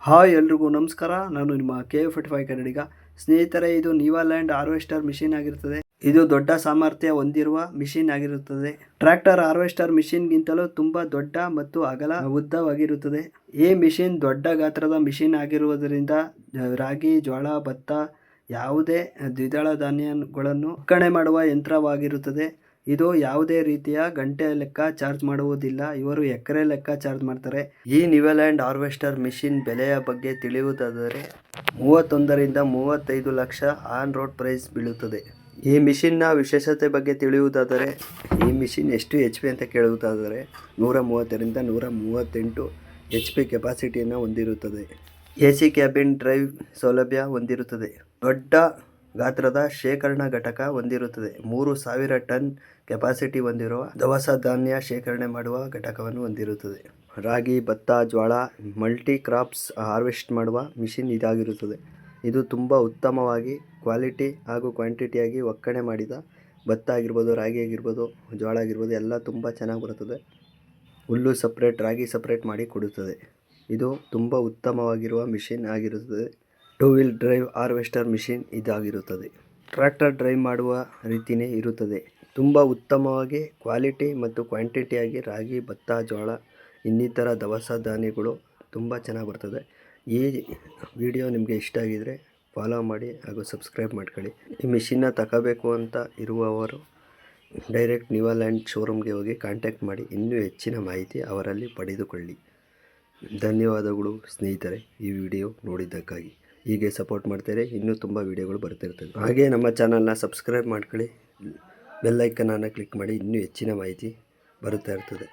Hi ಎಲ್ರಿಗೂ ನಮಸ್ಕಾರ. ನಾನು ನಿಮ್ಮ KF45 ಕನ್ನಡಿಗ. ಸ್ನೇಹಿತರೆ, ಇದು ನೀವಾಲ್ಯಾಂಡ್ ಹಾರ್ವೆಸ್ಟರ್ ಮಿಷಿನ್ ಆಗಿರುತ್ತದೆ. ಇದು ದೊಡ್ಡ ಸಾಮರ್ಥ್ಯ ಹೊಂದಿರುವ ಮಿಷಿನ್ ಆಗಿರುತ್ತದೆ. ಟ್ರ್ಯಾಕ್ಟರ್ ಹಾರ್ವೆಸ್ಟರ್ ಮಿಷಿನ್ಗಿಂತಲೂ ತುಂಬ ದೊಡ್ಡ ಮತ್ತು ಅಗಲ ಉದ್ದವಾಗಿರುತ್ತದೆ. ಈ ಮಿಷಿನ್ ದೊಡ್ಡ ಗಾತ್ರದ ಮಿಷಿನ್ ಆಗಿರುವುದರಿಂದ ರಾಗಿ, ಜೋಳ, ಭತ್ತ ಯಾವುದೇ ದ್ವಿದಳ ಧಾನ್ಯಗಳನ್ನು ಒಕ್ಕಣೆ ಮಾಡುವ ಯಂತ್ರವಾಗಿರುತ್ತದೆ. ಇದು ಯಾವುದೇ ರೀತಿಯ ಗಂಟೆ ಲೆಕ್ಕ ಚಾರ್ಜ್ ಮಾಡುವುದಿಲ್ಲ. ಇವರು ಎಕರೆ ಲೆಕ್ಕ ಚಾರ್ಜ್ ಮಾಡ್ತಾರೆ. ಈ ನೀವಾಲ್ಯಾಂಡ್ ಹಾರ್ವೆಸ್ಟರ್ ಮಿಷಿನ್ ಬೆಲೆಯ ಬಗ್ಗೆ ತಿಳಿಯುವುದಾದರೆ 31 ರಿಂದ 35 ಲಕ್ಷ ಆನ್ ರೋಡ್ ಪ್ರೈಸ್ ಬೀಳುತ್ತದೆ. ಈ ಮಿಷಿನ್ನ ವಿಶೇಷತೆ ಬಗ್ಗೆ ತಿಳಿಯುವುದಾದರೆ, ಈ ಮಿಷಿನ್ ಎಷ್ಟು HP ಅಂತ ಕೇಳುವುದಾದರೆ 130 ರಿಂದ 138 HP ಕೆಪಾಸಿಟಿಯನ್ನು ಹೊಂದಿರುತ್ತದೆ. AC ಕ್ಯಾಬಿನ್ ಡ್ರೈವ್ ಸೌಲಭ್ಯ ಹೊಂದಿರುತ್ತದೆ. ದೊಡ್ಡ ಗಾತ್ರದ ಶೇಖರಣಾ ಘಟಕ ಹೊಂದಿರುತ್ತದೆ. 3000 ಟನ್ ಕೆಪಾಸಿಟಿ ಹೊಂದಿರುವ ದವಸ ಧಾನ್ಯ ಶೇಖರಣೆ ಮಾಡುವ ಘಟಕವನ್ನು ಹೊಂದಿರುತ್ತದೆ. ರಾಗಿ, ಭತ್ತ, ಜೋಳ ಮಲ್ಟಿ ಕ್ರಾಪ್ಸ್ ಹಾರ್ವೆಸ್ಟ್ ಮಾಡುವ ಮಿಷಿನ್ ಇದಾಗಿರುತ್ತದೆ. ಇದು ತುಂಬ ಉತ್ತಮವಾಗಿ ಕ್ವಾಲಿಟಿ ಹಾಗೂ ಕ್ವಾಂಟಿಟಿಯಾಗಿ ಒಕ್ಕಣೆ ಮಾಡಿದ ಭತ್ತ ಆಗಿರ್ಬೋದು, ರಾಗಿ ಆಗಿರ್ಬೋದು, ಜೋಳ ಆಗಿರ್ಬೋದು ಎಲ್ಲ ತುಂಬ ಚೆನ್ನಾಗಿ ಬರುತ್ತದೆ. ಹುಲ್ಲು ಸಪ್ರೇಟ್, ರಾಗಿ ಸಪ್ರೇಟ್ ಮಾಡಿ ಕೊಡುತ್ತದೆ. ಇದು ತುಂಬ ಉತ್ತಮವಾಗಿರುವ ಮಿಷಿನ್ ಆಗಿರುತ್ತದೆ. 2 ವೀಲ್ ಡ್ರೈವ್ ಹಾರ್ವೆಸ್ಟರ್ ಮಿಷಿನ್ ಇದಾಗಿರುತ್ತದೆ. ಟ್ರ್ಯಾಕ್ಟರ್ ಡ್ರೈವ್ ಮಾಡುವ ರೀತಿಯೇ ಇರುತ್ತದೆ. ತುಂಬ ಉತ್ತಮವಾಗಿ ಕ್ವಾಲಿಟಿ ಮತ್ತು ಕ್ವಾಂಟಿಟಿಯಾಗಿ ರಾಗಿ, ಭತ್ತ, ಜೋಳ ಇನ್ನಿತರ ದವಸ ಧಾನ್ಯಗಳು ತುಂಬ ಚೆನ್ನಾಗಿ ಬರ್ತದೆ. ಈ ವಿಡಿಯೋ ನಿಮಗೆ ಇಷ್ಟ ಆಗಿದರೆ ಫಾಲೋ ಮಾಡಿ ಹಾಗೂ ಸಬ್ಸ್ಕ್ರೈಬ್ ಮಾಡ್ಕೊಳ್ಳಿ. ಈ ಮಿಷಿನ್ನ ತಗೋಬೇಕು ಅಂತ ಇರುವವರು ಡೈರೆಕ್ಟ್ ನೀವಾಲ್ಯಾಂಡ್ ಶೋರೂಮ್ಗೆ ಹೋಗಿ ಕಾಂಟ್ಯಾಕ್ಟ್ ಮಾಡಿ ಇನ್ನೂ ಹೆಚ್ಚಿನ ಮಾಹಿತಿ ಅವರಲ್ಲಿ ಪಡೆದುಕೊಳ್ಳಿ. ಧನ್ಯವಾದಗಳು ಸ್ನೇಹಿತರೆ, ಈ ವಿಡಿಯೋ ನೋಡಿದ್ದಕ್ಕಾಗಿ. ಹೀಗೆ ಸಪೋರ್ಟ್ ಮಾಡ್ತಾರೆ, ಇನ್ನೂ ತುಂಬ ವಿಡಿಯೋಗಳು ಬರ್ತಿರ್ತದೆ. ಹಾಗೆ ನಮ್ಮ ಚಾನಲ್ನ ಸಬ್ಸ್ಕ್ರೈಬ್ ಮಾಡ್ಕೊಳ್ಳಿ, ಬೆಲ್ ಐಕನನ್ನು ಕ್ಲಿಕ್ ಮಾಡಿ ಇನ್ನೂ ಹೆಚ್ಚಿನ ಮಾಹಿತಿ ಬರುತ್ತಾ ಇರ್ತದೆ.